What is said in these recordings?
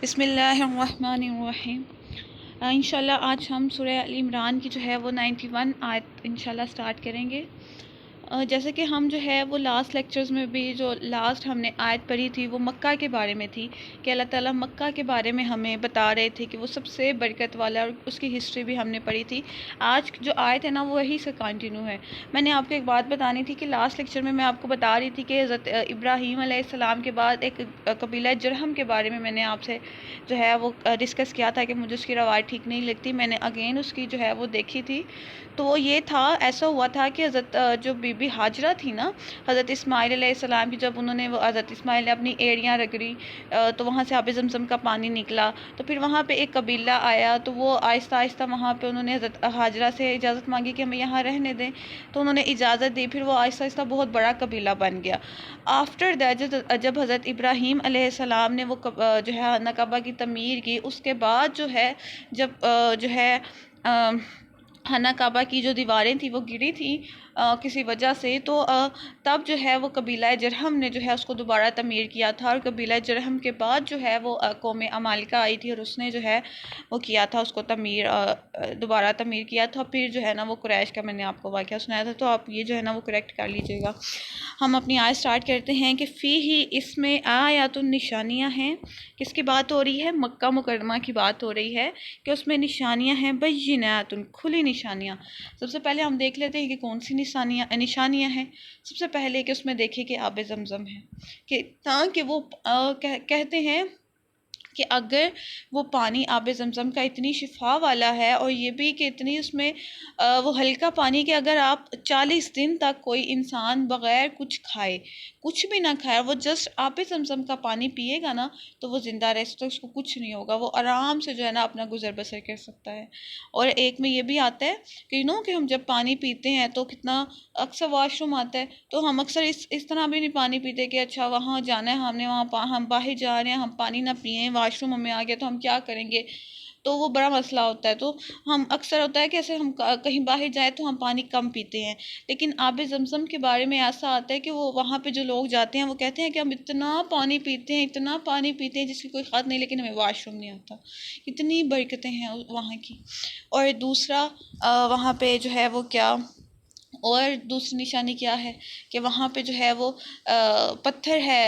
بسم اللہ الرحمن الرحیم۔ انشاءاللہ آج ہم سورہ ال عمران کی جو ہے وہ 91 آیت انشاءاللہ سٹارٹ کریں گے۔ جیسے کہ ہم جو ہے وہ لاسٹ لیکچرز میں بھی جو لاسٹ ہم نے آیت پڑھی تھی وہ مکہ کے بارے میں تھی کہ اللہ تعالیٰ مکہ کے بارے میں ہمیں بتا رہے تھے کہ وہ سب سے برکت والا، اور اس کی ہسٹری بھی ہم نے پڑھی تھی۔ آج جو آیت ہے نا وہ وہی سے کنٹینیو ہے۔ میں نے آپ کو ایک بات بتانی تھی کہ لاسٹ لیکچر میں آپ کو بتا رہی تھی کہ حضرت ابراہیم علیہ السلام کے بعد ایک قبیلہ جرہم کے بارے میں نے آپ سے جو ہے وہ ڈسکس کیا تھا کہ مجھے اس کی روایت ٹھیک نہیں لگتی۔ میں نے اگین اس کی جو ہے وہ دیکھی تھی، تو وہ یہ تھا، ایسا ہوا تھا کہ حضرت جو بی بی ہاجرہ تھی نا، حضرت اسماعیل علیہ السلام کی، جب انہوں نے حضرت اسماعیل نے اپنی ایڑیاں رگڑی تو وہاں سے آب زمزم کا پانی نکلا، تو پھر وہاں پہ ایک قبیلہ آیا، تو وہ آہستہ آہستہ وہاں پہ انہوں نے حضرت ہاجرہ سے اجازت مانگی کہ ہمیں یہاں رہنے دیں، تو انہوں نے اجازت دی۔ پھر وہ آہستہ آہستہ بہت بڑا قبیلہ بن گیا۔ آفٹر دیٹ جب حضرت ابراہیم علیہ السلام نے وہ جو ہے خانہ کعبہ کی تعمیر کی، اس کے بعد جو ہے جب جو ہے خانہ کعبہ کی جو دیواریں تھیں وہ گری تھیں کسی وجہ سے، تو تب جو ہے وہ قبیلہ جرہم نے جو ہے اس کو دوبارہ تعمیر کیا تھا، اور قبیلہ جرہم کے بعد جو ہے وہ قوم عمالقہ آئی تھی، اور اس نے جو ہے وہ کیا تھا، اس کو دوبارہ تعمیر کیا تھا۔ پھر جو ہے نا وہ قریش کا میں نے آپ کو واقعہ سنایا تھا، تو آپ یہ جو ہے نا وہ کریکٹ کر لیجیے گا۔ ہم اپنی آیت سٹارٹ کرتے ہیں کہ فی ہی، اس میں آیات نشانیاں ہیں۔ کس کی بات ہو رہی ہے؟ مکہ مکرمہ کی بات ہو رہی ہے کہ اس میں نشانیاں ہیں، بینات، کھلی نشانیاں۔ سب سے پہلے ہم دیکھ لیتے ہیں کہ کون سی نشانیاں ہیں۔ سب سے پہلے کہ اس میں دیکھیں کہ آب زمزم ہے، کہ تاکہ وہ کہتے ہیں کہ اگر وہ پانی آب زمزم کا اتنی شفا والا ہے، اور یہ بھی کہ اتنی اس میں وہ ہلکا پانی کہ اگر آپ 40 دن تک کوئی انسان بغیر کچھ کھائے، کچھ بھی نہ کھائے، وہ جسٹ آب زمزم کا پانی پیے گا نا تو وہ زندہ رہ سکتا ہے، اس کو کچھ نہیں ہوگا، وہ آرام سے جو ہے نا اپنا گزر بسر کر سکتا ہے۔ اور ایک میں یہ بھی آتا ہے کہ کہ ہم جب پانی پیتے ہیں تو کتنا اکثر واش روم آتا ہے، تو ہم اکثر اس طرح بھی نہیں پانی پیتے کہ اچھا وہاں جانا ہے، ہم نے وہاں ہم باہر جا رہے ہیں، ہم پانی نہ پئیں، واش روم ہمیں آ گیا تو ہم کیا کریں گے، تو وہ بڑا مسئلہ ہوتا ہے۔ تو ہم اکثر ہوتا ہے کہ ایسے ہم کہیں باہر جائیں تو ہم پانی کم پیتے ہیں، لیکن آب زمزم کے بارے میں ایسا آتا ہے کہ وہ وہاں پہ جو لوگ جاتے ہیں وہ کہتے ہیں کہ ہم اتنا پانی پیتے ہیں، اتنا پانی پیتے ہیں جس کی کوئی حد نہیں، لیکن ہمیں واش روم نہیں آتا۔ اتنی برکتیں ہیں وہاں کی۔ اور دوسرا وہاں پہ جو ہے وہ کیا، اور دوسری نشانی کیا ہے کہ وہاں پہ جو ہے وہ پتھر ہے،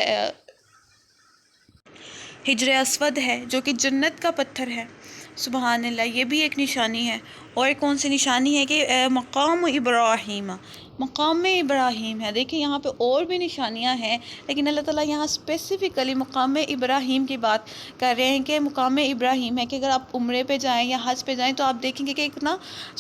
حجر اسود ہے، جو کہ جنت کا پتھر ہے۔ سبحان اللہ، یہ بھی ایک نشانی ہے۔ اور کون سی نشانی ہے کہ مقام ابراہیم، مقام ابراہیم ہے۔ دیکھیں یہاں پہ اور بھی نشانیاں ہیں، لیکن اللہ تعالیٰ یہاں اسپیسیفکلی مقام ابراہیم کی بات کر رہے ہیں کہ مقام ابراہیم ہے، کہ اگر آپ عمرے پہ جائیں یا حج پہ جائیں تو آپ دیکھیں گے کہ ایک نا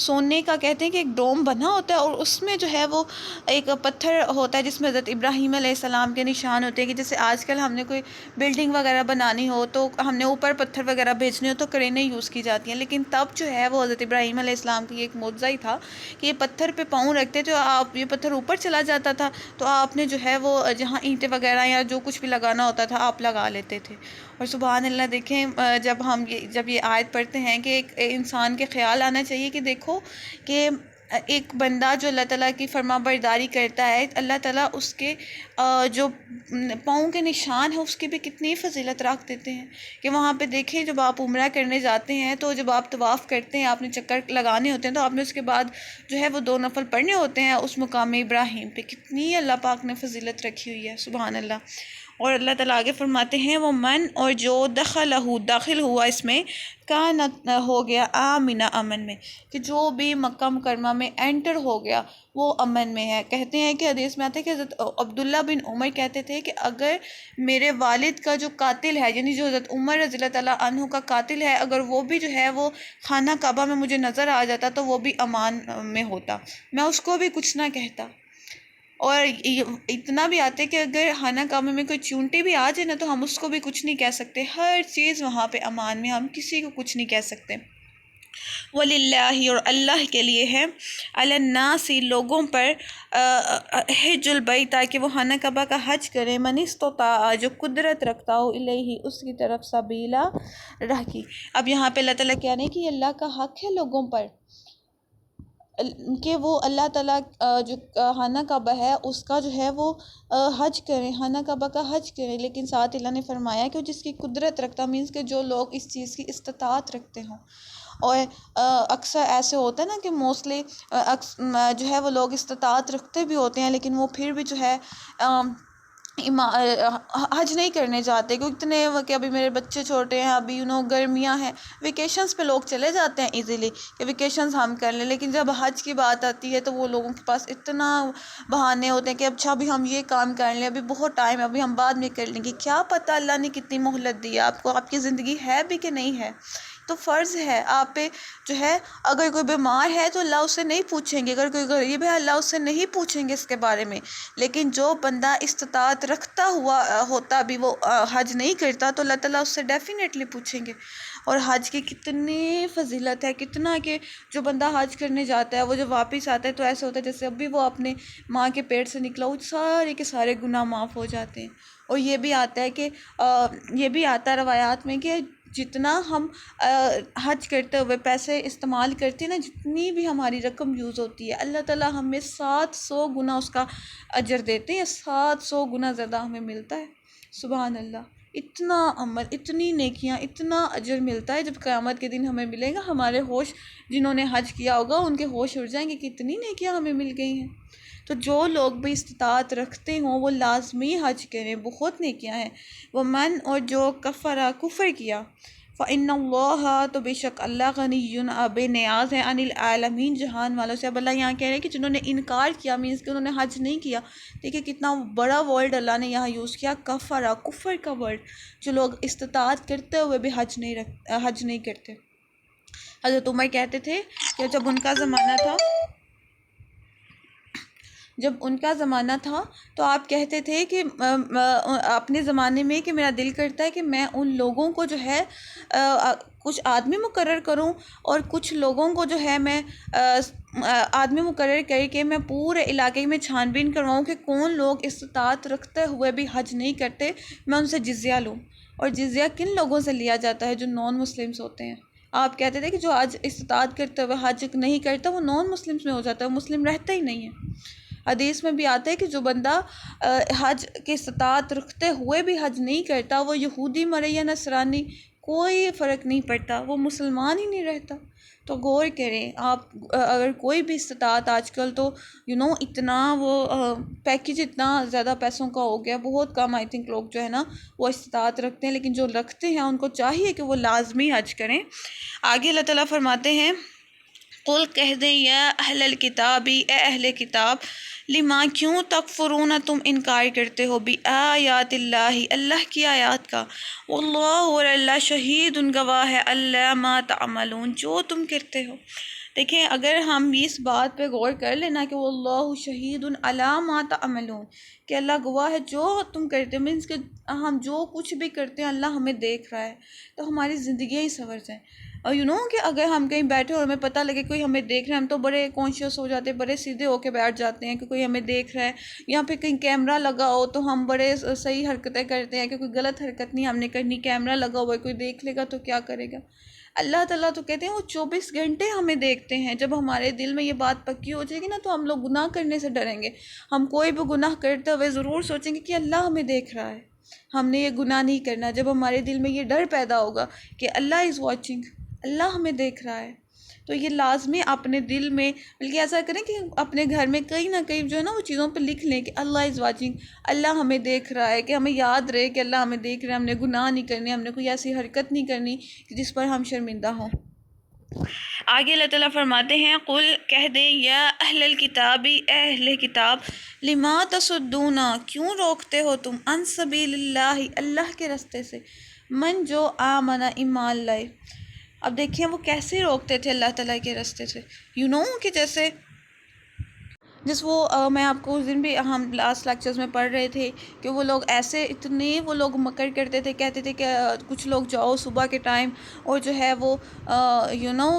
سونے کا کہتے ہیں کہ ایک ڈوم بنا ہوتا ہے، اور اس میں جو ہے وہ ایک پتھر ہوتا ہے جس میں حضرت ابراہیم علیہ السلام کے نشان ہوتے ہیں، کہ جیسے آج کل ہم نے کوئی بلڈنگ وغیرہ بنانی ہو تو ہم نے اوپر پتھر وغیرہ بھیجنے ہو تو کرینے یوز کی جاتی ہیں، لیکن تب جو ہے وہ حضرت ابراہیم علیہ السلام کی ایک معجزہ ہی تھا کہ یہ پتھر پہ پاؤں رکھتے تھے، آپ یہ پتھر اوپر چلا جاتا تھا تو آپ نے جو ہے وہ جہاں اینٹیں وغیرہ یا جو کچھ بھی لگانا ہوتا تھا آپ لگا لیتے تھے۔ اور سبحان اللہ، دیکھیں جب یہ آیت پڑھتے ہیں کہ ایک انسان کے خیال آنا چاہیے کہ دیکھو کہ ایک بندہ جو اللہ تعالیٰ کی فرما برداری کرتا ہے، اللہ تعالیٰ اس کے جو پاؤں کے نشان ہیں اس کی بھی کتنی فضیلت رکھ دیتے ہیں، کہ وہاں پہ دیکھیں جب آپ عمرہ کرنے جاتے ہیں تو جب آپ طواف کرتے ہیں، آپ نے چکر لگانے ہوتے ہیں، تو آپ نے اس کے بعد جو ہے وہ 2 نفل پڑھنے ہوتے ہیں اس مقام ابراہیم پہ، کتنی اللہ پاک نے فضیلت رکھی ہوئی ہے، سبحان اللہ۔ اور اللہ تعالیٰ آگے فرماتے ہیں وہ من، اور جو داخل ہوا اس میں، کان ہو گیا آمنہ، امن میں، کہ جو بھی مکہ مکرمہ میں انٹر ہو گیا وہ امن میں ہے۔ کہتے ہیں کہ حدیث میں آتا ہے کہ حضرت عبداللہ بن عمر کہتے تھے کہ اگر میرے والد کا جو قاتل ہے، یعنی جو حضرت عمر رضی اللہ تعالیٰ عنہ کا قاتل ہے، اگر وہ بھی جو ہے وہ خانہ کعبہ میں مجھے نظر آ جاتا تو وہ بھی امان میں ہوتا، میں اس کو بھی کچھ نہ کہتا۔ اور اتنا بھی آتے کہ اگر خانہ کعبہ میں کوئی چونٹی بھی آ جائے نا تو ہم اس کو بھی کچھ نہیں کہہ سکتے، ہر چیز وہاں پہ امان میں، ہم کسی کو کچھ نہیں کہہ سکتے۔ وَلِلَّهِ، اور اللہ کے لیے ہے، عَلَى النَّاسِ، لوگوں پر، حج البیت، تاکہ وہ خانہ کعبہ کا حج کرے، من استطاع، جو قدرت رکھتا ہو، الیہ، اس کی طرف، سبیلا، راہ کی۔ اب یہاں پہ اللہ تعالیٰ کہہ رہے ہیں کہ یہ اللہ کا حق ہے لوگوں پر، کہ وہ اللہ تعالیٰ جو خانہ کعبہ ہے اس کا جو ہے وہ حج کریں، خانہ کعبہ کا حج کریں، لیکن ساتھ اللہ نے فرمایا کہ جس کی قدرت رکھتا، مینس کہ جو لوگ اس چیز کی استطاعت رکھتے ہوں۔ اور اکثر ایسے ہوتا ہے نا کہ موسٹلی جو ہے وہ لوگ استطاعت رکھتے بھی ہوتے ہیں، لیکن وہ پھر بھی جو ہے حج نہیں کرنے جاتے، کیونکہ اتنے کہ ابھی میرے بچے چھوٹے ہیں، ابھی گرمیاں ہیں، ویکیشنز پہ لوگ چلے جاتے ہیں ایزیلی کہ ویکیشنز ہم کر لیں، لیکن جب حج کی بات آتی ہے تو وہ لوگوں کے پاس اتنا بہانے ہوتے ہیں کہ اچھا ابھی ہم یہ کام کر لیں، ابھی بہت ٹائم ہے، ابھی ہم بعد میں کر لیں گے۔ کیا پتہ اللہ نے کتنی مہلت دی ہے آپ کو، آپ کی زندگی ہے بھی کہ نہیں ہے۔ تو فرض ہے آپ پہ جو ہے، اگر کوئی بیمار ہے تو اللہ اس سے نہیں پوچھیں گے، اگر کوئی غریب ہے اللہ اس سے نہیں پوچھیں گے اس کے بارے میں، لیکن جو بندہ استطاعت رکھتا ہوا ہوتا بھی وہ حج نہیں کرتا تو اللہ تعالیٰ اس سے ڈیفینیٹلی پوچھیں گے۔ اور حج کی کتنی فضیلت ہے، کتنا کہ جو بندہ حج کرنے جاتا ہے وہ جب واپس آتا ہے تو ایسا ہوتا ہے جیسے ابھی وہ اپنے ماں کے پیٹ سے نکلا، وہ سارے کے سارے گناہ معاف ہو جاتے ہیں۔ اور یہ بھی آتا ہے کہ یہ بھی آتا ہے روایات میں کہ جتنا ہم حج کرتے ہوئے پیسے استعمال کرتے ہیں نا، جتنی بھی ہماری رقم یوز ہوتی ہے، اللہ تعالیٰ ہمیں 700 گنا اس کا اجر دیتے ہیں، 700 گنا زیادہ ہمیں ملتا ہے۔ سبحان اللہ، اتنا عمل، اتنی نیکیاں، اتنا اجر ملتا ہے۔ جب قیامت کے دن ہمیں ملے گا، ہمارے ہوش، جنہوں نے حج کیا ہوگا ان کے ہوش اڑ جائیں گے کہ اتنی نیکیاں ہمیں مل گئی ہیں۔ تو جو لوگ بھی استطاعت رکھتے ہوں وہ لازمی حج کریں، بہت نیکیاں ہیں۔ ومن، اور جو کفر کیا، فَإِنَّ اللَّهَ، تو بے شک اللہ، غنی، بے نیاز ہے، عن العالمین، جہان والوں سے۔ اب اللہ یہاں کہہ رہے ہیں کہ جنہوں نے انکار کیا، مینس کہ انہوں نے حج نہیں کیا۔ دیکھیں کتنا بڑا ورڈ اللہ نے یہاں یوز کیا، کفر کا ورڈ، جو لوگ استطاعت کرتے ہوئے بھی حج نہیں کرتے۔ حضرت عمر کہتے تھے کہ جب ان کا زمانہ تھا تو آپ کہتے تھے کہ اپنے زمانے میں کہ میرا دل کرتا ہے کہ میں ان لوگوں کو جو ہے کچھ آدمی مقرر کروں، اور کچھ لوگوں کو جو ہے میں آدمی مقرر کر کے میں پورے علاقے میں چھان بین کرواؤں کہ کون لوگ استطاعت رکھتے ہوئے بھی حج نہیں کرتے، میں ان سے جزیہ لوں۔ اور جزیہ کن لوگوں سے لیا جاتا ہے؟ جو نان مسلمس ہوتے ہیں۔ آپ کہتے تھے کہ جو آج استطاعت کرتے ہوئے حج نہیں کرتا وہ نان مسلمس میں ہو جاتا ہے، وہ مسلم رہتا ہی نہیں ہے۔ حدیث میں بھی آتا ہے کہ جو بندہ حج کی استطاعت رکھتے ہوئے بھی حج نہیں کرتا، وہ یہودی مرے یا نصرانی، کوئی فرق نہیں پڑتا، وہ مسلمان ہی نہیں رہتا۔ تو غور کریں آپ، اگر کوئی بھی استطاعت آج کل تو اتنا وہ پیکیج اتنا زیادہ پیسوں کا ہو گیا، بہت کم آئی تھنک لوگ جو ہے نا وہ استطاعت رکھتے ہیں، لیکن جو رکھتے ہیں ان کو چاہیے کہ وہ لازمی حج کریں۔ آگے اللہ تعالیٰ فرماتے ہیں، قل، کہہ دیں، یا اہل الکتابی، اے اہل کتاب، لما، کیوں، تکفرون، تم انکار کرتے ہو، بآیات اللہ، اللہ کی آیات کا، واللہ، اور اللہ، شہید، گواہ ہے، اللہ ما تعملون، جو تم کرتے ہو۔ دیکھیں اگر ہم اس بات پہ غور کر لینا کہ واللہ شہید علی ما تعملون، کہ اللہ گواہ ہے جو تم کرتے ہو، مینس کہ ہم جو کچھ بھی کرتے ہیں اللہ ہمیں دیکھ رہا ہے، تو ہماری زندگیاں ہی سنور جائیں۔ اور کہ اگر ہم کہیں بیٹھے اور ہمیں پتہ لگے کوئی ہمیں دیکھ رہا ہے، ہم تو بڑے کانشیس ہو جاتے ہیں، بڑے سیدھے ہو کے بیٹھ جاتے ہیں کہ کوئی ہمیں دیکھ رہا ہے۔ یہاں پہ کہیں کیمرہ لگا ہو تو ہم بڑے صحیح حرکتیں کرتے ہیں کہ کوئی غلط حرکت نہیں ہم نے کرنی، کیمرہ لگا ہوا ہے، کوئی دیکھ لے گا تو کیا کرے گا۔ اللہ تعالیٰ تو کہتے ہیں وہ 24 گھنٹے ہمیں دیکھتے ہیں۔ جب ہمارے دل میں یہ بات پکی ہو جائے گی نا تو ہم لوگ گناہ کرنے سے ڈریں گے، ہم کوئی بھی گناہ کرتے ہوئے ضرور سوچیں گے کہ اللہ ہمیں دیکھ رہا ہے، ہم نے یہ گناہ نہیں کرنا۔ جب ہمارے دل میں یہ ڈر پیدا ہوگا کہ اللہ از واچنگ، اللہ ہمیں دیکھ رہا ہے، تو یہ لازمی اپنے دل میں، بلکہ ایسا کریں کہ اپنے گھر میں کہیں نہ کہیں جو ہے نا وہ چیزوں پہ لکھ لیں کہ اللہ از واچنگ، اللہ ہمیں دیکھ رہا ہے، کہ ہمیں یاد رہے کہ اللہ ہمیں دیکھ رہا ہے، ہم نے گناہ نہیں کرنے، ہم نے کوئی ایسی حرکت نہیں کرنی جس پر ہم شرمندہ ہوں۔ آگے اللہ تعالیٰ فرماتے ہیں، قل، کہہ دیں، یا اہل الکتابی، اے اہل کتاب، لما تصدون، کیوں روکتے ہو تم، عن سبیل اللہ، اللہ کے رستے سے، من، جو آمن، ایمان لائے۔ اب دیکھیں وہ کیسے روکتے تھے اللہ تعالیٰ کے راستے سے، کہ جیسے وہ میں آپ کو اس دن بھی ہم لاسٹ لیکچرز میں پڑھ رہے تھے کہ وہ لوگ ایسے اتنے وہ لوگ مکر کرتے تھے، کہتے تھے کہ کچھ لوگ جاؤ صبح کے ٹائم اور جو ہے وہ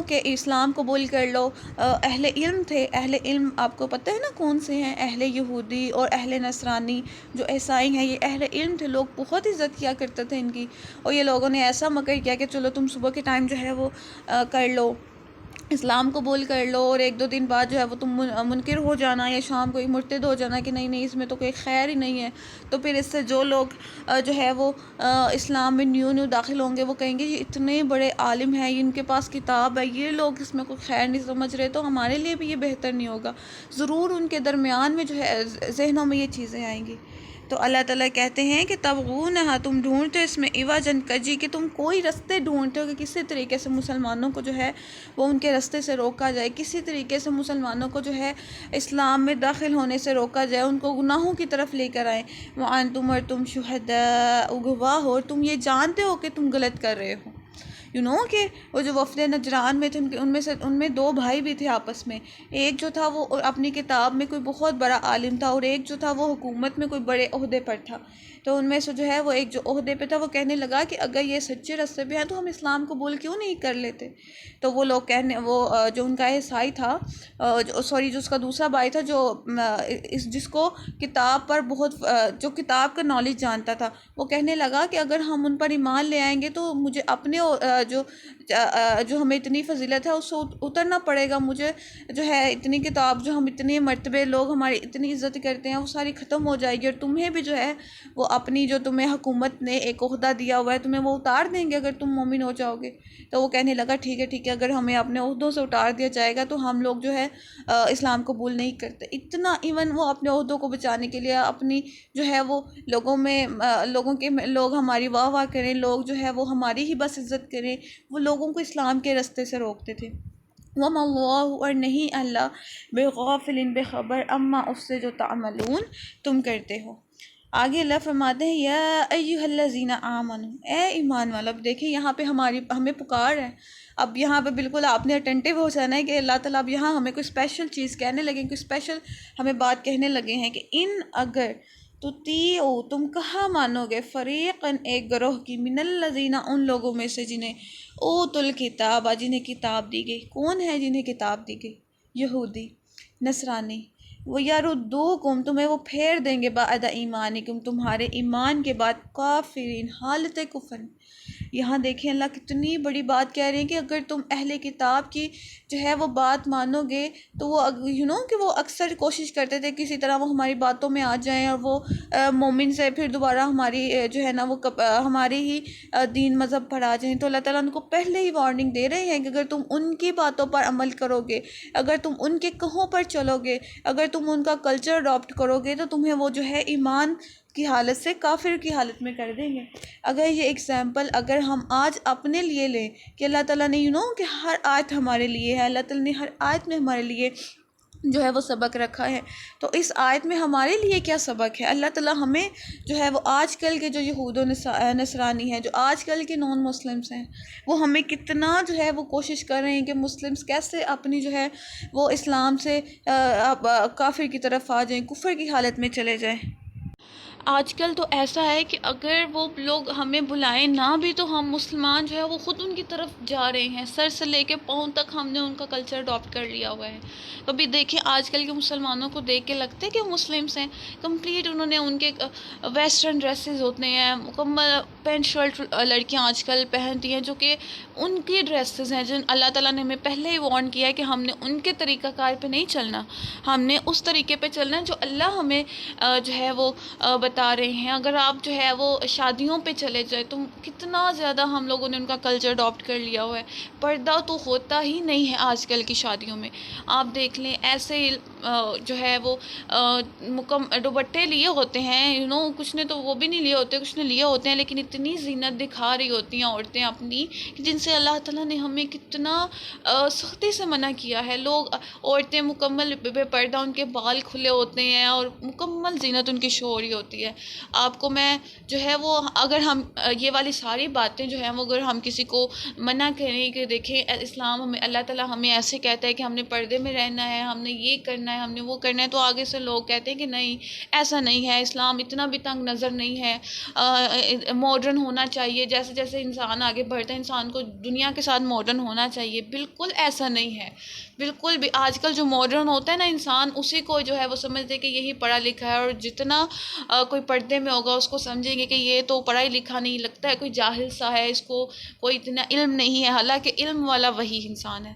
کہ اسلام قبول کر لو۔ اہل علم تھے، اہل علم آپ کو پتہ ہے نا کون سے ہیں، اہل یہودی اور اہل نصرانی جو عیسائی ہیں، یہ اہل علم تھے، لوگ بہت عزت کیا کرتے تھے ان کی، اور یہ لوگوں نے ایسا مکر کیا کہ چلو تم صبح کے ٹائم جو ہے وہ کر لو۔ اسلام قبول کر لو اور ایک دو دن بعد جو ہے وہ تم منکر ہو جانا یا شام کو ہی مرتد ہو جانا کہ نہیں نہیں اس میں تو کوئی خیر ہی نہیں ہے، تو پھر اس سے جو لوگ جو ہے وہ اسلام میں نیو داخل ہوں گے وہ کہیں گے یہ اتنے بڑے عالم ہیں، ان کے پاس کتاب ہے، یہ لوگ اس میں کوئی خیر نہیں سمجھ رہے، تو ہمارے لیے بھی یہ بہتر نہیں ہوگا۔ ضرور ان کے درمیان میں جو ہے ذہنوں میں یہ چیزیں آئیں گی۔ تو اللہ تعالیٰ کہتے ہیں کہ تبغونہا، تم ڈھونڈتے ہو اس میں عوجن کجی، کہ تم کوئی رستے ڈھونڈتے ہو کہ کسی طریقے سے مسلمانوں کو جو ہے وہ ان کے رستے سے روکا جائے، کسی طریقے سے مسلمانوں کو جو ہے اسلام میں داخل ہونے سے روکا جائے، ان کو گناہوں کی طرف لے کر آئیں۔ وَأَنْتُمْ، اور تم شہداء، گواہ ہو، اور تم یہ جانتے ہو کہ تم غلط کر رہے ہو۔ کہ وہ جو وفد نجران میں تھے ان میں دو بھائی بھی تھے آپس میں، ایک جو تھا وہ اپنی کتاب میں کوئی بہت بڑا عالم تھا اور ایک جو تھا وہ حکومت میں کوئی بڑے عہدے پر تھا۔ تو ان میں سے جو ہے وہ ایک جو عہدے پہ تھا وہ کہنے لگا کہ اگر یہ سچے راستے پہ ہیں تو ہم اسلام قبول کیوں نہیں کر لیتے؟ تو وہ لوگ جو ان کا عیسائی تھا، جو اس کا دوسرا بھائی تھا، جس کو کتاب پر جو کتاب کا نالج جانتا تھا، وہ کہنے لگا کہ اگر ہم ان پر ایمان لے آئیں گے تو مجھے اپنے جو ہمیں اتنی فضیلت ہے اس سے اترنا پڑے گا، مجھے جو ہے اتنی کتاب جو ہم اتنے مرتبے لوگ ہماری اتنی عزت کرتے ہیں وہ ساری ختم ہو جائے گی، اور تمہیں بھی جو ہے وہ اپنی جو تمہیں حکومت نے ایک عہدہ دیا ہوا ہے تمہیں وہ اتار دیں گے اگر تم مومن ہو جاؤ گے۔ تو وہ کہنے لگا ٹھیک ہے، اگر ہمیں اپنے عہدوں سے اتار دیا جائے گا تو ہم لوگ جو ہے اسلام قبول نہیں کرتے۔ اتنا ایون وہ اپنے عہدوں کو بچانے کے لیے اپنی جو ہے وہ لوگ ہماری واہ واہ کریں، لوگ جو ہے وہ ہماری ہی بس عزت کریں، وہ لوگوں کو اسلام کے راستے سے روکتے تھے۔ وَمَا اللَّهُ، اور نہیں اللہ، بِغَافِلٍ، بے خبر، اما اس سے جو تعملون تم کرتے ہو۔ آگے اللہ فرماتے ہیں یا ایھا الذین آمنوا، اے ایمان والا۔ اب دیکھیں یہاں پہ ہمیں پکار ہے، اب یہاں پہ بالکل آپ نے اٹینٹیو ہو جانا ہے کہ اللہ تعالیٰ اب یہاں ہمیں کوئی اسپیشل چیز کہنے لگیں، کوئی اسپیشل ہمیں بات کہنے لگے ہیں کہ اگر تطیعوا، تم کہاں مانو گے، فریقاً، ایک گروہ کی، من الذین، ان لوگوں میں سے جنہیں اوتوا الکتاب، جنہیں کتاب دی گئی۔ کون ہے جنہیں کتاب دی گئی؟ یہودی، نصرانی۔ وَيَرُدُّوكُمْ، تمہیں وہ پھیر دیں گے، بعد ایمانکم، تمہارے ایمان کے بعد، کافرین، حالت کفر۔ یہاں دیکھیں اللہ کتنی بڑی بات کہہ رہے ہیں کہ اگر تم اہل کتاب کی جو ہے وہ بات مانو گے تو وہ کہ وہ اکثر کوشش کرتے تھے کسی طرح وہ ہماری باتوں میں آ جائیں اور وہ مومن سے پھر دوبارہ ہماری جو ہے نا وہ ہماری ہی دین مذہب پر آ جائیں۔ تو اللہ تعالیٰ ان کو پہلے ہی وارننگ دے رہے ہیں کہ اگر تم ان کی باتوں پر عمل کرو گے، اگر تم ان کے کہوں پر چلو گے، اگر تم ان کا کلچر اڈاپٹ کرو گے تو تمہیں وہ جو ہے ایمان کی حالت سے کافر کی حالت میں کر دیں گے۔ اگر یہ ایگزامپل اگر ہم آج اپنے لیے لیں کہ اللہ تعالیٰ نے کہ ہر آیت ہمارے لیے ہے، اللہ تعالیٰ نے ہر آیت میں ہمارے لیے جو ہے وہ سبق رکھا ہے، تو اس آیت میں ہمارے لیے کیا سبق ہے؟ اللہ تعالیٰ ہمیں جو ہے وہ آج کل کے جو یہود و نصرانی ہیں، جو آج کل کے نان مسلمس ہیں، وہ ہمیں کتنا جو ہے وہ کوشش کر رہے ہیں کہ مسلمس کیسے اپنی جو ہے وہ اسلام سے کافر کی طرف آ جائیں، کفر کی حالت میں چلے جائیں۔ آج کل تو ایسا ہے کہ اگر وہ لوگ ہمیں بلائیں نہ بھی تو ہم مسلمان جو ہے وہ خود ان کی طرف جا رہے ہیں، سر سے لے کے پاؤں تک ہم نے ان کا کلچر اڈاپٹ کر لیا ہوا ہے۔ کبھی دیکھیں آج کل کے مسلمانوں کو دیکھ کے لگتا ہے کہ وہ مسلمس ہیں، کمپلیٹ انہوں نے ان کے ویسٹرن ڈریسز ہوتے ہیں، مکمل پینٹ شرٹ لڑکیاں آج کل پہنتی ہیں جو کہ ان کی ڈریسز ہیں، جن اللہ تعالیٰ نے ہمیں پہلے ہی وارن کیا ہے کہ ہم نے ان کے طریقہ کار پہ نہیں چلنا، ہم نے اس طریقے پہ چلنا ہے جو اللہ ہمیں جو ہے وہ بتا رہے ہیں۔ اگر آپ جو ہے وہ شادیوں پہ چلے جائیں تو کتنا زیادہ ہم لوگوں نے ان کا کلچر اڈاپٹ کر لیا ہوا ہے، پردہ تو ہوتا ہی نہیں ہے آج کل کی شادیوں میں۔ آپ دیکھ لیں ایسے جو ہے وہ دوپٹے لیے ہوتے ہیں، کچھ نے تو وہ بھی نہیں لیے ہوتے، کچھ نے لیے ہوتے ہیں، لیکن اتنی زینت دکھا رہی ہوتی ہیں عورتیں اپنی کہ جن سے اللہ تعالیٰ نے ہمیں کتنا سختی سے منع کیا ہے۔ عورتیں مکمل بے پردہ، ان کے بال کھلے ہوتے ہیں اور مکمل زینت ان کی شو ہو رہی ہوتی ہے۔ آپ کو میں جو ہے وہ اگر ہم یہ والی ساری باتیں جو ہیں وہ اگر ہم کسی کو منع کریں کہ دیکھیں اسلام ہمیں، اللہ تعالیٰ ہمیں ایسے کہتا ہے کہ ہم نے پردے میں رہنا ہے، ہم نے یہ کرنا کرنا ہے, ہم نے وہ کرنا ہے, تو آگے سے لوگ کہتے ہیں کہ نہیں ایسا نہیں ہے, اسلام اتنا بھی تنگ نظر نہیں ہے, ماڈرن ہونا چاہیے, جیسے جیسے انسان آگے بڑھتا ہے انسان کو دنیا کے ساتھ ماڈرن ہونا چاہیے. بالکل ایسا نہیں ہے, بالکل بھی. آج کل جو ماڈرن ہوتا ہے نا انسان, اسی کو جو ہے وہ سمجھتے کہ یہی پڑھا لکھا ہے, اور جتنا کوئی پردے میں ہوگا اس کو سمجھیں گے کہ یہ تو پڑھا ہی لکھا نہیں, لگتا ہے کوئی جاہل سا ہے, اس کو کوئی اتنا علم نہیں ہے, حالانکہ علم والا وہی انسان ہے.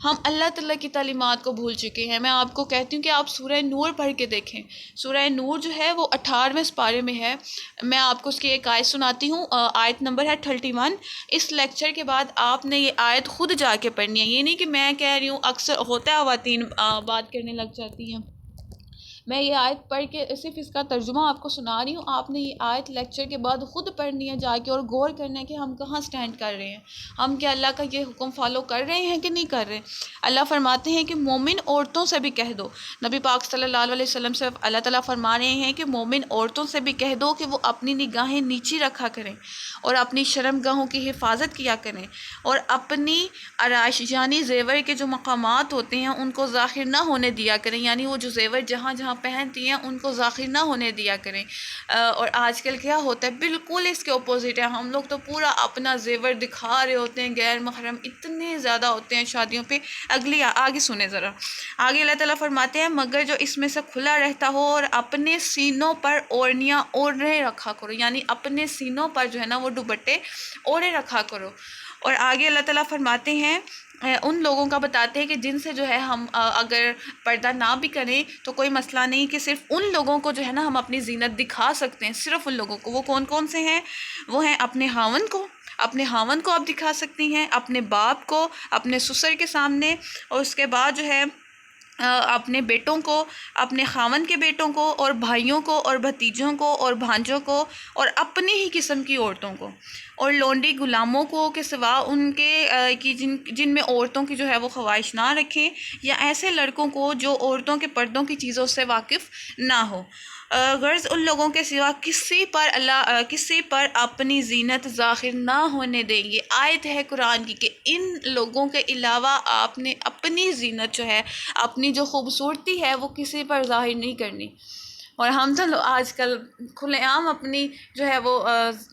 ہم اللہ تعالیٰ کی تعلیمات کو بھول چکے ہیں. میں آپ کو کہتی ہوں کہ آپ سورہ نور پڑھ کے دیکھیں. سورہ نور جو ہے وہ 18ویں سپارے میں ہے. میں آپ کو اس کی ایک آیت سناتی ہوں, آیت نمبر ہے 31. اس لیکچر کے بعد آپ نے یہ آیت خود جا کے پڑھنی ہے, یہ نہیں کہ میں کہہ رہی ہوں, اکثر ہوتا ہے خواتین بات کرنے لگ جاتی ہیں. میں یہ آیت پڑھ کے صرف اس کا ترجمہ آپ کو سنا رہی ہوں, آپ نے یہ آیت لیکچر کے بعد خود پڑھنی ہے جا کے, اور غور کرنا ہے کہ ہم کہاں سٹینڈ کر رہے ہیں, ہم کیا اللہ کا یہ حکم فالو کر رہے ہیں کہ نہیں کر رہے. اللہ فرماتے ہیں کہ مومن عورتوں سے بھی کہہ دو, نبی پاک صلی اللہ علیہ وسلم سے اللہ تعالیٰ فرما رہے ہیں کہ مومن عورتوں سے بھی کہہ دو کہ وہ اپنی نگاہیں نیچی رکھا کریں اور اپنی شرم گاہوں کی حفاظت کیا کریں, اور اپنی آرائش یعنی زیور کے جو مقامات ہوتے ہیں ان کو ظاہر نہ ہونے دیا کریں, یعنی وہ جو زیور جہاں جہاں پہنتی ہیں ان کو ظاہر نہ ہونے دیا کریں. اور آج کل کیا ہوتا ہے, بالکل اس کے اپوزٹ ہے. ہم لوگ تو پورا اپنا زیور دکھا رہے ہوتے ہیں, غیر محرم اتنے زیادہ ہوتے ہیں شادیوں پہ. آگے سنیں ذرا, آگے اللہ تعالیٰ فرماتے ہیں مگر جو اس میں سے کھلا رہتا ہو اور اپنے سینوں پر اوڑھنیاں اوڑھے رکھا کرو, یعنی اپنے سینوں پر جو ہے نا وہ دوپٹے اوڑھے رکھا کرو. اور آگے اللہ تعالیٰ فرماتے ہیں ان لوگوں کا بتاتے ہیں کہ جن سے جو ہے ہم اگر پردہ نہ بھی کریں تو کوئی مسئلہ نہیں, کہ صرف ان لوگوں کو جو ہے نا ہم اپنی زینت دکھا سکتے ہیں, صرف ان لوگوں کو. وہ کون کون سے ہیں؟ وہ ہیں اپنے ہاون کو آپ دکھا سکتی ہیں, اپنے باپ کو, اپنے سسر کے سامنے, اور اس کے بعد جو ہے اپنے بیٹوں کو, اپنے خاوند کے بیٹوں کو, اور بھائیوں کو, اور بھتیجوں کو, اور بھانجوں کو, اور اپنی ہی قسم کی عورتوں کو, اور لونڈی غلاموں کو کے سوا ان کے کہ جن میں عورتوں کی جو ہے وہ خواہش نہ رکھیں, یا ایسے لڑکوں کو جو عورتوں کے پردوں کی چیزوں سے واقف نہ ہو. غرض ان لوگوں کے سوا کسی پر اپنی زینت ظاہر نہ ہونے دیں گے. آیت ہے قرآن کی کہ ان لوگوں کے علاوہ آپ نے اپنی زینت جو ہے, اپنی جو خوبصورتی ہے وہ کسی پر ظاہر نہیں کرنی. اور ہم تو آج کل کھلے عام اپنی جو ہے وہ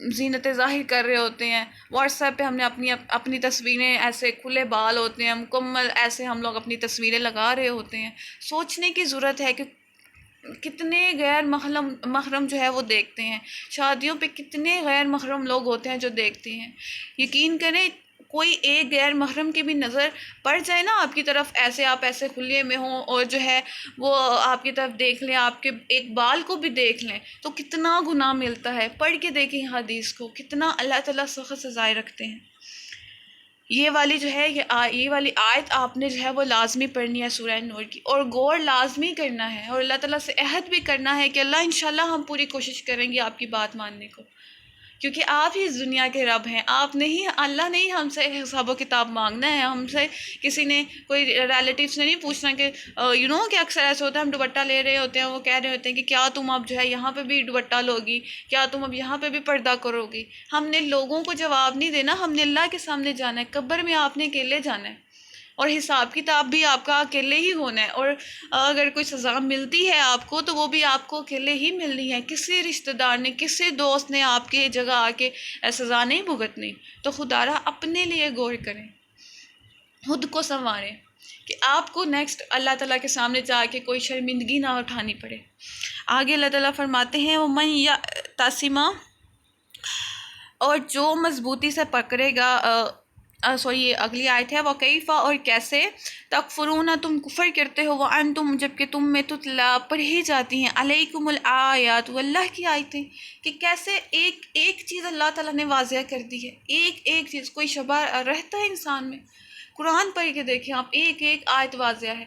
زینتیں ظاہر کر رہے ہوتے ہیں. واٹس ایپ پہ ہم نے اپنی تصویریں, ایسے کھلے بال ہوتے ہیں مکمل, ایسے ہم لوگ اپنی تصویریں لگا رہے ہوتے ہیں. سوچنے کی ضرورت ہے کہ کتنے غیر محرم جو ہے وہ دیکھتے ہیں. شادیوں پہ کتنے غیر محرم لوگ ہوتے ہیں جو دیکھتے ہیں. یقین کریں کوئی ایک غیر محرم کی بھی نظر پڑ جائے نا آپ کی طرف, آپ ایسے کھلے میں ہوں اور جو ہے وہ آپ کی طرف دیکھ لیں, آپ کے ایک بال کو بھی دیکھ لیں, تو کتنا گناہ ملتا ہے. پڑھ کے دیکھیں حدیث کو, کتنا اللہ تعالیٰ سخت سزائیں رکھتے ہیں. یہ والی جو ہے یہ والی آیت آپ نے جو ہے وہ لازمی پڑھنی ہے سورہ نور کی, اور غور لازمی کرنا ہے, اور اللہ تعالیٰ سے عہد بھی کرنا ہے کہ اللہ انشاءاللہ ہم پوری کوشش کریں گے آپ کی بات ماننے کو, کیونکہ آپ ہی اس دنیا کے رب ہیں. اللہ نہیں ہم سے حساب و کتاب مانگنا ہے. ہم سے کسی نے, کوئی ریلیٹیوز نے نہیں پوچھنا کہ کہ اکثر ایسے ہوتا ہے ہم دوپٹہ لے رہے ہوتے ہیں, وہ کہہ رہے ہوتے ہیں کہ کیا تم اب جو ہے یہاں پہ بھی دوپٹہ لوگی, کیا تم اب یہاں پہ بھی پردہ کرو گی. ہم نے لوگوں کو جواب نہیں دینا, ہم نے اللہ کے سامنے جانا ہے. قبر میں آپ نے اکیلے جانا ہے, اور حساب کتاب بھی آپ کا اکیلے ہی ہونا ہے. اور اگر کوئی سزا ملتی ہے آپ کو تو وہ بھی آپ کو اکیلے ہی ملنی ہے. کسی رشتہ دار نے, کسی دوست نے آپ کی جگہ آ کے سزا نہیں بھگتنی. تو خدا را اپنے لیے غور کریں, خود کو سنواریں, کہ آپ کو نیکسٹ اللہ تعالیٰ کے سامنے جا کے کوئی شرمندگی نہ اٹھانی پڑے. آگے اللہ تعالیٰ فرماتے ہیں وَمَن يَعْتَصِمَ, اور جو مضبوطی سے پکڑے گا, یہ اگلی آیت ہے, وَكَيْفَ, اور کیسے, تَكْفُرُونَ, تم کفر کرتے ہو, وَأَنْتُمْ, جبکہ تم میں تتلا پڑھی جاتی ہیں, عَلَيْكُمُ الْآيَاتُ, اللہ کی آیتیں, کہ کیسے ایک چیز اللہ تعالیٰ نے واضح کر دی ہے, ایک چیز, کوئی شبہ رہتا ہے انسان میں. قرآن پڑھ کے دیکھیں آپ, ایک آیت واضح ہے.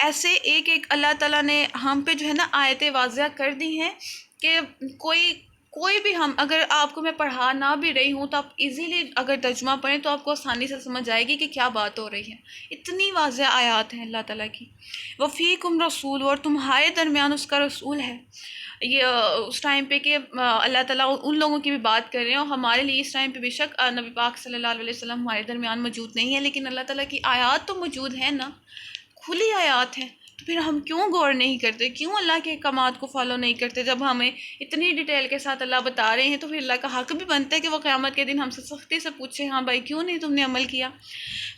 ایسے ایک اللہ تعالیٰ نے ہم پہ جو ہے نا آیتیں واضح کر دی ہیں کہ کوئی بھی, ہم اگر آپ کو میں پڑھا نہ بھی رہی ہوں تو آپ ایزیلی اگر ترجمہ پڑھیں تو آپ کو آسانی سے سمجھ آئے گی کہ کیا بات ہو رہی ہے. اتنی واضح آیات ہیں اللہ تعالیٰ کی. وَفِيكُمْ رَسُولٌ, اور تمہارے درمیان اس کا رسول ہے. یہ اس ٹائم پہ کہ اللہ تعالیٰ ان لوگوں کی بھی بات کر رہے ہیں, اور ہمارے لیے اس ٹائم پہ بے شک نبی پاک صلی اللہ علیہ وسلم ہمارے درمیان موجود نہیں ہے, لیکن اللہ تعالیٰ کی آیات تو موجود ہیں نا, کھلی آیات ہیں. تو پھر ہم کیوں غور نہیں کرتے، کیوں اللہ کے احکامات کو فالو نہیں کرتے؟ جب ہمیں اتنی ڈیٹیل کے ساتھ اللہ بتا رہے ہیں تو پھر اللہ کا حق بھی بنتا ہے کہ وہ قیامت کے دن ہم سے سختی سے پوچھے، ہاں بھائی کیوں نہیں تم نے عمل کیا؟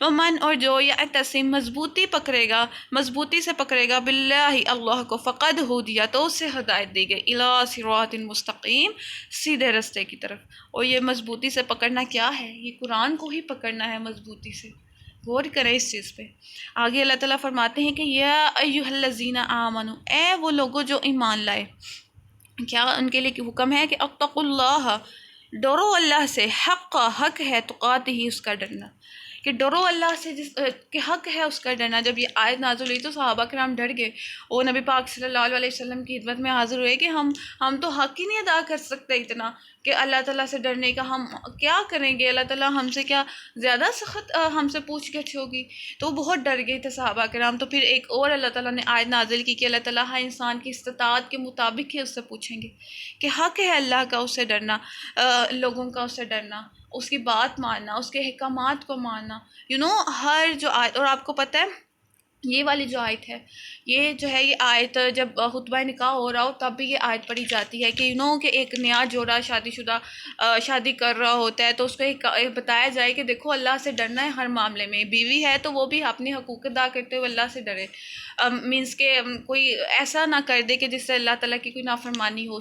ومن اور جو یعتصم مضبوطی پکڑے گا، مضبوطی سے پکڑے گا باللہ اللہ کو، فقد ہدی تو اس سے ہدایت دی گئی، الی صراط مستقیم سیدھے رستے کی طرف۔ اور یہ مضبوطی سے پکڑنا کیا ہے؟ یہ قرآن کو ہی پکڑنا ہے مضبوطی سے۔ غور کریں اس چیز پہ۔ آگے اللہ تعالیٰ فرماتے ہیں کہ یا ایھا الذین آمنو، اے وہ لوگوں جو ایمان لائے، کیا ان کے لیے حکم ہے کہ اتقوا اللہ، ڈرو اللہ سے، حق ہے تقاتہ ہی، اس کا ڈرنا، کہ ڈرو اللہ سے جس کہ حق ہے اس کا ڈرنا۔ جب یہ آیت نازل ہوئی تو صحابہ کرام ڈر گئے، اور نبی پاک صلی اللہ علیہ وسلم کی خدمت میں حاضر ہوئے کہ ہم تو حق ہی نہیں ادا کر سکتے اتنا کہ اللہ تعالیٰ سے ڈرنے کا، ہم کیا کریں گے؟ اللہ تعالیٰ ہم سے کیا زیادہ سخت ہم سے پوچھ گچھ ہوگی؟ تو وہ بہت ڈر گئے تھے صحابہ کرام۔ تو پھر ایک اور اللہ تعالیٰ نے آیت نازل کی کہ اللہ تعالیٰ ہر انسان کی استطاعت کے مطابق ہی اس سے پوچھیں گے، کہ حق ہے اللہ کا اس سے ڈرنا، لوگوں کا اس سے ڈرنا، اس کی بات ماننا، اس کے احکامات کو ماننا۔ ہر جو آیت، اور آپ کو پتہ ہے یہ والی جو آیت ہے، یہ جو ہے یہ آیت جب خطبہ نکاح ہو رہا ہو تب بھی یہ آیت پڑھی جاتی ہے کہ کہ ایک نیا جوڑا شادی شدہ شادی کر رہا ہوتا ہے تو اس کو ایک بتایا جائے کہ دیکھو اللہ سے ڈرنا ہے ہر معاملے میں، بیوی ہے تو وہ بھی اپنے حقوق ادا کرتے ہوئے اللہ سے ڈرے، مینس کہ کوئی ایسا نہ کر دے کہ جس سے اللہ تعالیٰ کی کوئی نافرمانی ہو۔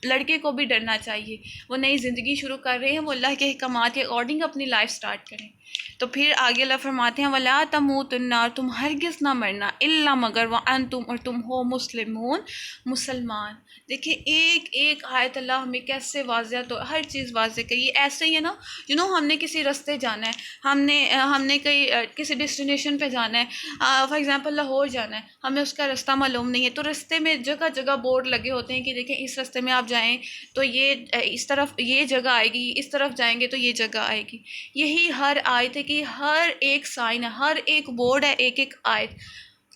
لڑکے کو بھی ڈرنا چاہیے، وہ نئی زندگی شروع کر رہے ہیں، وہ اللہ کے احکامات کے اکارڈنگ اپنی لائف سٹارٹ کریں۔ تو پھر آگے اللہ فرماتے ہیں وَلَا تَمُوتُنَّ، تم ہرگز نہ مرنا، اِلَّا مگر وَأَنْتُمْ، اور تم ہو مسلمون، مسلمان۔ دیکھیں ایک ایک آیت اللہ ہمیں کیسے واضح، تو ہر چیز واضح کہی۔ ایسے ہی ہے نا، ہم نے کسی رستے جانا ہے، ہم نے کسی ڈیسٹینیشن پہ جانا ہے، فار ایگزامپل لاہور جانا ہے، ہمیں اس کا رستہ معلوم نہیں ہے، تو رستے میں جگہ جگہ بورڈ لگے ہوتے ہیں کہ دیکھیں اس رستے میں آپ جائیں تو یہ اس طرف یہ جگہ آئے گی، اس طرف جائیں گے تو یہ جگہ آئے گی۔ یہی ہر آیت ہے کہ ہر ایک سائن ہے، ہر ایک بورڈ ہے، ایک ایک آیت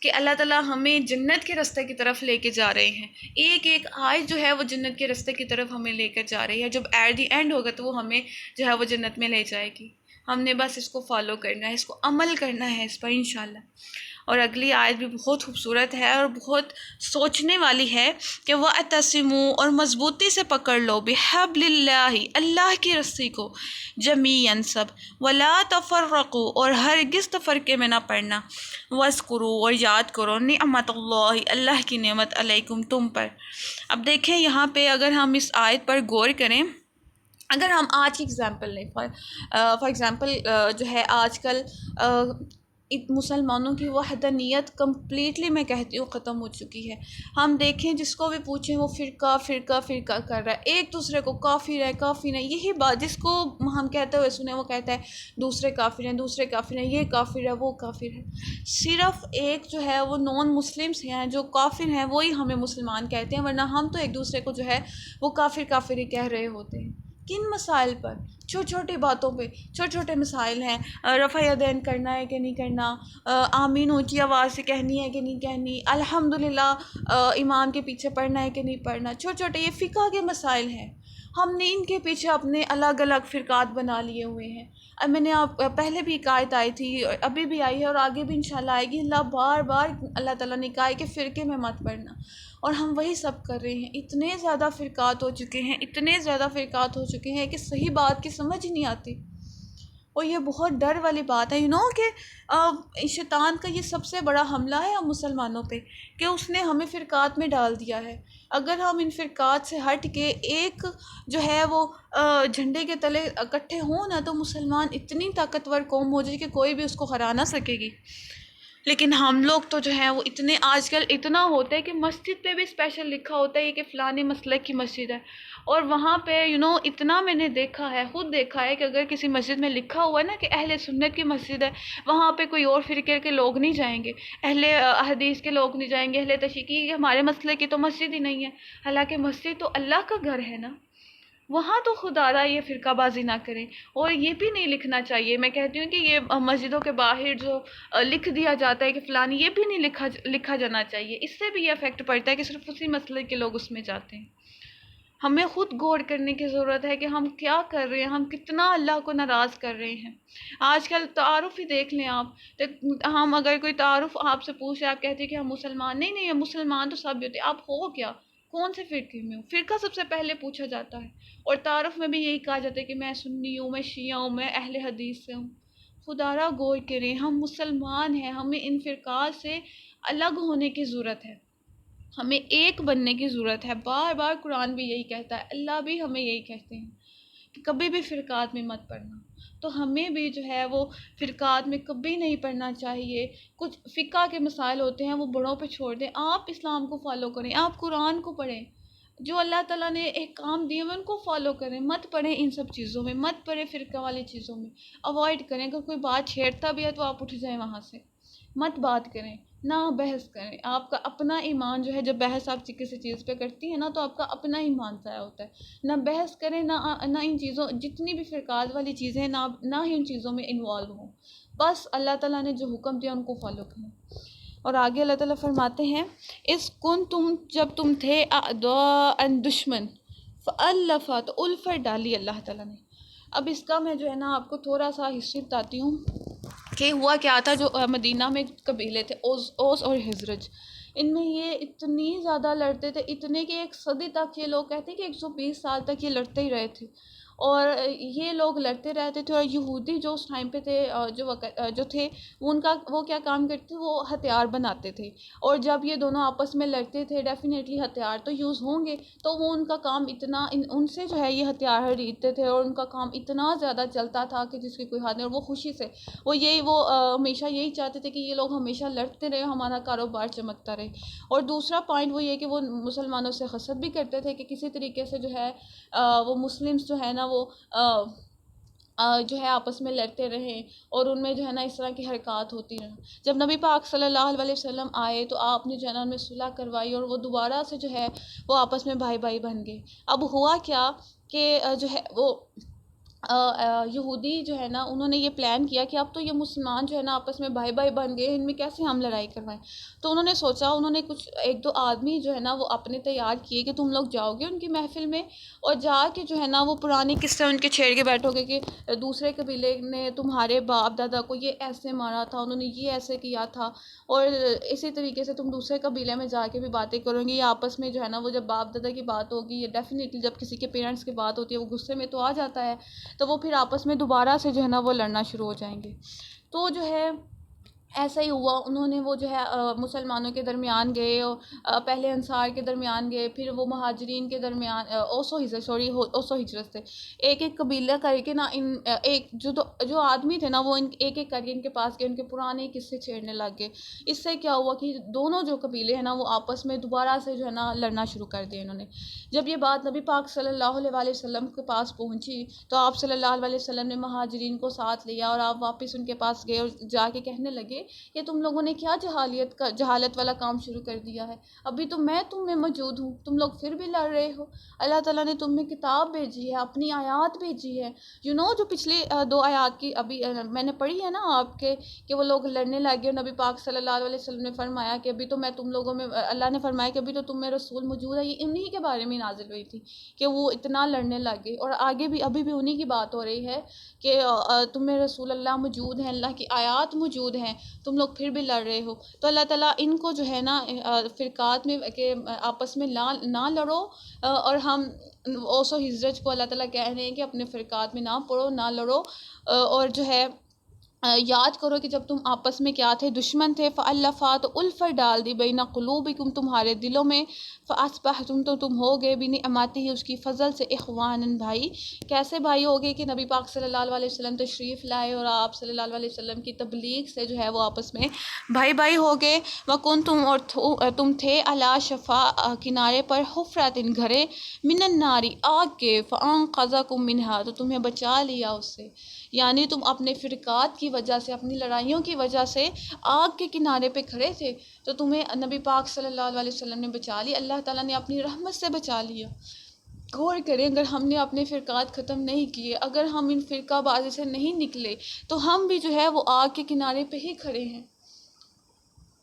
کہ اللہ تعالیٰ ہمیں جنت کے رستے کی طرف لے کے جا رہے ہیں۔ ایک ایک آیت جو ہے وہ جنت کے رستے کی طرف ہمیں لے کر جا رہی ہے، جب ایٹ دی اینڈ ہوگا تو وہ ہمیں جو ہے وہ جنت میں لے جائے گی۔ ہم نے بس اس کو فالو کرنا ہے، اس کو عمل کرنا ہے اس پر انشاءاللہ۔ اور اگلی آیت بھی بہت خوبصورت ہے اور بہت سوچنے والی ہے کہ وَاعْتَصِمُوا، اور مضبوطی سے پکڑ لو، بِحَبْلِ اللَّہِ، اللہ کی رسی کو، جمیعاً سب، وَلَا تَفَرَّقُوا، اور ہرگز تفرقے میں نہ پڑنا، وَاذْكُرُوا، اور یاد کرو، نعمت اللہ، اللہ کی نعمت، علیکم، تم پر۔ اب دیکھیں یہاں پہ اگر ہم اس آیت پر غور کریں، اگر ہم آج کی اگزامپل لیں، فار ایگزامپل جو ہے آج کل مسلمانوں کی وحدانیت کمپلیٹلی میں کہتی ہوں ختم ہو چکی ہے۔ ہم دیکھیں جس کو بھی پوچھیں وہ فرقہ فرقہ فرقہ کر رہا ہے، ایک دوسرے کو کافر ہے کافر ہے، یہی بات جس کو ہم کہتے ہوئے سنیں وہ کہتا ہے دوسرے کافر ہیں، دوسرے کافر ہیں، یہ کافر ہے وہ کافر ہے۔ صرف ایک جو ہے وہ نان مسلمس ہیں جو کافر ہیں، وہی ہمیں مسلمان کہتے ہیں، ورنہ ہم تو ایک دوسرے کو جو ہے وہ کافر کافر ہی کہہ رہے ہوتے ہیں۔ کن مسائل پر؟ چھوٹی چھوٹی باتوں پہ، چھوٹے چھوٹے مسائل ہیں، رفع یدین کرنا ہے کہ نہیں کرنا، آمین اونچی آواز سے کہنی ہے کہ نہیں کہنی، الحمدللہ امام کے پیچھے پڑھنا ہے کہ نہیں پڑھنا، چھوٹے چھوٹے یہ فقہ کے مسائل ہیں۔ ہم نے ان کے پیچھے اپنے الگ الگ فرقات بنا لیے ہوئے ہیں۔ اب میں نے آپ پہلے بھی ایک آیت آئی تھی، ابھی بھی آئی ہے اور آگے بھی انشاءاللہ آئے گی، اللہ بار بار اللہ تعالیٰ نے کہا ہے کہ فرقے میں مت پڑھنا، اور ہم وہی سب کر رہے ہیں۔ اتنے زیادہ فرقات ہو چکے ہیں، اتنے زیادہ فرقات ہو چکے ہیں کہ صحیح بات کی سمجھ ہی نہیں آتی۔ اور یہ بہت ڈر والی بات ہے کہ شیطان کا یہ سب سے بڑا حملہ ہے ہم مسلمانوں پہ، کہ اس نے ہمیں فرقات میں ڈال دیا ہے۔ اگر ہم ان فرقات سے ہٹ کے ایک جو ہے وہ جھنڈے کے تلے اکٹھے ہوں نا، تو مسلمان اتنی طاقتور قوم ہو جائے کہ کوئی بھی اس کو ہرا نہ سکے گی۔ لیکن ہم لوگ تو جو ہیں وہ اتنے آج کل اتنا ہوتا ہے کہ مسجد پہ بھی اسپیشل لکھا ہوتا ہے کہ فلانے مسلک کی مسجد ہے، اور وہاں پہ اتنا میں نے دیکھا ہے، خود دیکھا ہے کہ اگر کسی مسجد میں لکھا ہوا ہے نا کہ اہل سنت کی مسجد ہے، وہاں پہ کوئی اور فرقے کے لوگ نہیں جائیں گے، اہل حدیث کے لوگ نہیں جائیں گے، اہل تشیع کی، ہمارے مسلک کی تو مسجد ہی نہیں ہے، حالانکہ مسجد تو اللہ کا گھر ہے نا، وہاں تو خدا را یہ فرقہ بازی نہ کریں۔ اور یہ بھی نہیں لکھنا چاہیے، میں کہتی ہوں کہ یہ مسجدوں کے باہر جو لکھ دیا جاتا ہے کہ فلانی، یہ بھی نہیں لکھا جانا چاہیے، اس سے بھی یہ افیکٹ پڑتا ہے کہ صرف اسی مسئلے کے لوگ اس میں جاتے ہیں۔ ہمیں خود غور کرنے کی ضرورت ہے کہ ہم کیا کر رہے ہیں، ہم کتنا اللہ کو ناراض کر رہے ہیں۔ آج کل تعارف ہی دیکھ لیں آپ، ہم اگر کوئی تعارف آپ سے پوچھے، آپ کہتے ہیں کہ ہم مسلمان، نہیں نہیں مسلمان تو سب بھی ہوتے ہیں، آپ ہو کیا، کون سے فرقے میں ہو؟ فرقہ سب سے پہلے پوچھا جاتا ہے، اور تعارف میں بھی یہی کہا جاتا ہے کہ میں سنی ہوں، میں شیعہ ہوں، میں اہل حدیث سے ہوں۔ خدا را غور کریں، ہم مسلمان ہیں، ہمیں ان فرقات سے الگ ہونے کی ضرورت ہے، ہمیں ایک بننے کی ضرورت ہے۔ بار بار قرآن بھی یہی کہتا ہے، اللہ بھی ہمیں یہی کہتے ہیں کہ کبھی بھی فرقات میں مت پڑنا، تو ہمیں بھی جو ہے وہ فرقات میں کبھی نہیں پڑھنا چاہیے۔ کچھ فقہ کے مسائل ہوتے ہیں وہ بڑوں پہ چھوڑ دیں، آپ اسلام کو فالو کریں، آپ قرآن کو پڑھیں، جو اللہ تعالیٰ نے احکام دیے ہوئے ان کو فالو کریں، مت پڑھیں ان سب چیزوں میں، مت پڑھیں فرقہ والی چیزوں میں، اوائڈ کریں۔ اگر کوئی بات چھیڑتا بھی ہے تو آپ اٹھ جائیں وہاں سے، مت بات کریں، نہ بحث کریں۔ آپ کا اپنا ایمان جو ہے، جب بحث آپ کسی چیز پہ کرتی ہیں نا تو آپ کا اپنا ایمان ضائع ہوتا ہے۔ نہ بحث کریں، نہ ان چیزوں، جتنی بھی فرقات والی چیزیں ہیں، نہ ہی ان چیزوں میں انوالو ہوں، بس اللہ تعالیٰ نے جو حکم دیا ان کو فالو کریں۔ اور آگے اللہ تعالیٰ فرماتے ہیں، اس کن تم، جب تم تھے اعداء دشمن، فالف، تو الفت ڈالی اللہ تعالیٰ نے۔ اب اس کا میں جو ہے نا آپ کو تھوڑا سا ہسٹری بتاتی ہوں کہ ہوا کیا تھا۔ جو مدینہ میں قبیلے تھے، اوس اور خزرج، ان میں یہ اتنی زیادہ لڑتے تھے، اتنے کہ 1 صدی تک، یہ لوگ کہتے ہیں کہ 120 سال تک یہ لڑتے ہی رہے تھے، اور یہ لوگ لڑتے رہتے تھے۔ اور یہودی جو اس ٹائم پہ تھے، جو تھے، وہ کیا کام کرتے تھے، وہ ہتھیار بناتے تھے، اور جب یہ دونوں آپس میں لڑتے تھے ڈیفینیٹلی ہتھیار تو یوز ہوں گے، تو وہ ان کا کام اتنا، ان سے جو ہے یہ ہتھیار خریدتے تھے، اور ان کا کام اتنا زیادہ چلتا تھا کہ جس کی کوئی حد نہیں، اور وہ خوشی سے، وہ ہمیشہ یہی چاہتے تھے کہ یہ لوگ ہمیشہ لڑتے رہے، ہمارا کاروبار چمکتا رہے۔ اور دوسرا پوائنٹ وہ یہ کہ وہ مسلمانوں سے حسد بھی کرتے تھے کہ کسی طریقے سے جو ہے وہ مسلمس جو ہے نا وہ جو ہے آپس میں لڑتے رہیں، اور ان میں جو ہے نا اس طرح کی حرکات ہوتی رہیں۔ جب نبی پاک صلی اللہ علیہ وسلم آئے تو آپ نے جو ہے نا ان میں صلح کروائی، اور وہ دوبارہ سے جو ہے وہ آپس میں بھائی بھائی بن گئے۔ اب ہوا کیا کہ جو ہے وہ یہودی جو ہے نا انہوں نے یہ پلان کیا کہ اب تو یہ مسلمان جو ہے نا آپس میں بھائی بھائی بن گئے، ان میں کیسے ہم لڑائی کروائیں۔ تو انہوں نے سوچا، انہوں نے کچھ 1-2 آدمی جو ہے نا وہ اپنے تیار کیے کہ تم لوگ جاؤ گے ان کی محفل میں، اور جا کے جو ہے نا وہ پرانی قصے ان کے چھیڑ کے بیٹھو گے کہ دوسرے قبیلے نے تمہارے باپ دادا کو یہ ایسے مارا تھا، انہوں نے یہ ایسے کیا تھا، اور اسی طریقے سے تم دوسرے قبیلے میں جا کے بھی باتیں کرو گے، یہ آپس میں جو ہے نا وہ جب باپ دادا کی بات ہوگی، یہ ڈیفینیٹلی جب کسی کے پیرنٹس کی بات ہوتی ہے وہ غصے میں تو آ جاتا ہے، تو وہ پھر آپس میں دوبارہ سے جو ہے نا وہ لڑنا شروع ہو جائیں گے۔ تو جو ہے ایسا ہی ہوا، انہوں نے وہ جو ہے مسلمانوں کے درمیان گئے، پہلے انصار کے درمیان گئے، پھر وہ مہاجرین کے درمیان، اوس و ہجرت سے ایک ایک قبیلہ کر کے نا، ایک جو آدمی تھے نا وہ ایک ایک کر کے ان کے پاس گئے، ان کے پرانے قصے چھیڑنے لگ گئے۔ اس سے کیا ہوا کہ دونوں جو قبیلے ہیں نا وہ آپس میں دوبارہ سے جو ہے نا لڑنا شروع کر دیا انہوں نے۔ جب یہ بات نبی پاک صلی اللہ علیہ وسلم کے پاس پہنچی تو آپ صلی اللہ علیہ وسلم نے مہاجرین کو ساتھ لیا، اور آپ واپس ان کے پاس گئے اور جا کے کہنے لگے کہ تم لوگوں نے کیا جہالت والا کام شروع کر دیا ہے، ابھی تو میں تم میں موجود ہوں، تم لوگ پھر بھی لڑ رہے ہو۔ اللہ تعالیٰ نے تم میں کتاب بھیجی ہے، اپنی آیات بھیجی ہے، جو پچھلی 2 آیات کی ابھی میں نے پڑھی ہے نا آپ کے، کہ وہ لوگ لڑنے لگے، اور نبی پاک صلی اللہ علیہ وسلم نے فرمایا کہ ابھی تو میں تم لوگوں میں، اللہ نے فرمایا کہ ابھی تو تم میں رسول موجود ہے، یہ انہی کے بارے میں نازل ہوئی تھی کہ وہ اتنا لڑنے لگے، اور آگے بھی ابھی بھی انہی کی بات ہو رہی ہے کہ تم میں رسول اللہ موجود ہیں، اللہ کی آیات موجود ہیں، تم لوگ پھر بھی لڑ رہے ہو۔ تو اللہ تعالیٰ ان کو جو ہے نا فرقات میں کہ آپس میں نہ لڑو، اور ہم اوس و خزرج کو اللہ تعالیٰ کہہ رہے ہیں کہ اپنے فرقات میں نہ پڑو، نہ لڑو، اور جو ہے یاد کرو کہ جب تم آپس میں کیا تھے، دشمن تھے، فَأَلَّفَا، تو الفت ڈال دی، بین قلوبکم، تمہارے دلوں میں، فَأَصْبَحْتُمْ، تو تم ہو گئے، بِنِعْمَتِهِ، اس کی فضل سے، اخواناً، بھائی۔ کیسے بھائی ہو گئے کہ نبی پاک صلی اللہ علیہ وسلم تشریف لائے، اور آپ صلی اللہ علیہ وسلم کی تبلیغ سے جو ہے وہ آپس میں بھائی بھائی ہو گئے۔ وَكُنْتُمْ، اور تم تھے، عَلَىٰ شَفَا، کنارے پر، حُفْرَةٍ، گھرے، مِنَ النَّارِ، آگ کے، فَأَنْقَذَكُم مِّنْهَا، تو تمہیں بچا لیا اس سے، یعنی تم اپنے فرقات کی وجہ سے، اپنی لڑائیوں کی وجہ سے آگ کے کنارے پہ کھڑے تھے، تو تمہیں نبی پاک صلی اللہ علیہ وسلم نے بچا لی، اللہ تعالیٰ نے اپنی رحمت سے بچا لیا۔ غور کریں، اگر ہم نے اپنے فرقات ختم نہیں کیے، اگر ہم ان فرقہ بازی سے نہیں نکلے، تو ہم بھی جو ہے وہ آگ کے کنارے پہ ہی کھڑے ہیں۔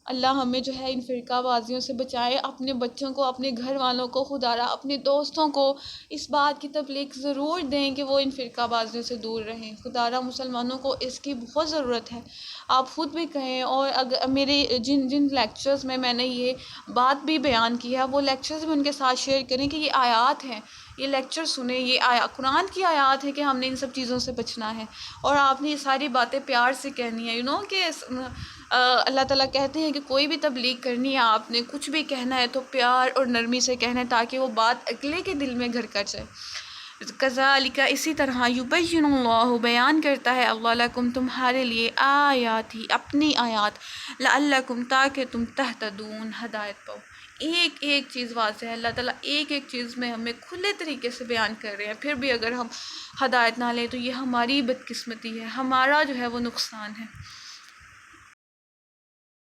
اللہ ہمیں جو ہے ان فرقہ بازیوں سے بچائے، اپنے بچوں کو، اپنے گھر والوں کو، خدا را اپنے دوستوں کو اس بات کی تبلیغ ضرور دیں کہ وہ ان فرقہ بازیوں سے دور رہیں۔ خدا را مسلمانوں کو اس کی بہت ضرورت ہے، آپ خود بھی کہیں، اور اگر میرے جن جن لیکچرز میں نے یہ بات بھی بیان کی ہے، وہ لیکچرز بھی ان کے ساتھ شیئر کریں کہ یہ آیات ہیں، یہ لیکچر سنیں، یہ قرآن کی آیات ہے کہ ہم نے ان سب چیزوں سے بچنا ہے، اور آپ نے یہ ساری باتیں پیار سے کہنی ہے، کہ اللہ تعالیٰ کہتے ہیں کہ کوئی بھی تبلیغ کرنی ہے، آپ نے کچھ بھی کہنا ہے تو پیار اور نرمی سے کہنا ہے، تاکہ وہ بات اگلے کے دل میں گھر کر جائے۔ کذالک، اسی طرح، یبین اللہ، بیان کرتا ہے اللہ لکم، تمہارے لیے، آیاتی، اپنی آیات، لعلکم، تاکہ تم تہتدون، ہدایت پاؤ۔ ایک ایک چیز واضح ہے، اللہ تعالیٰ ایک ایک چیز میں ہمیں کھلے طریقے سے بیان کر رہے ہیں، پھر بھی اگر ہم ہدایت نہ لیں تو یہ ہماری بدقسمتی ہے، ہمارا جو ہے وہ نقصان ہے۔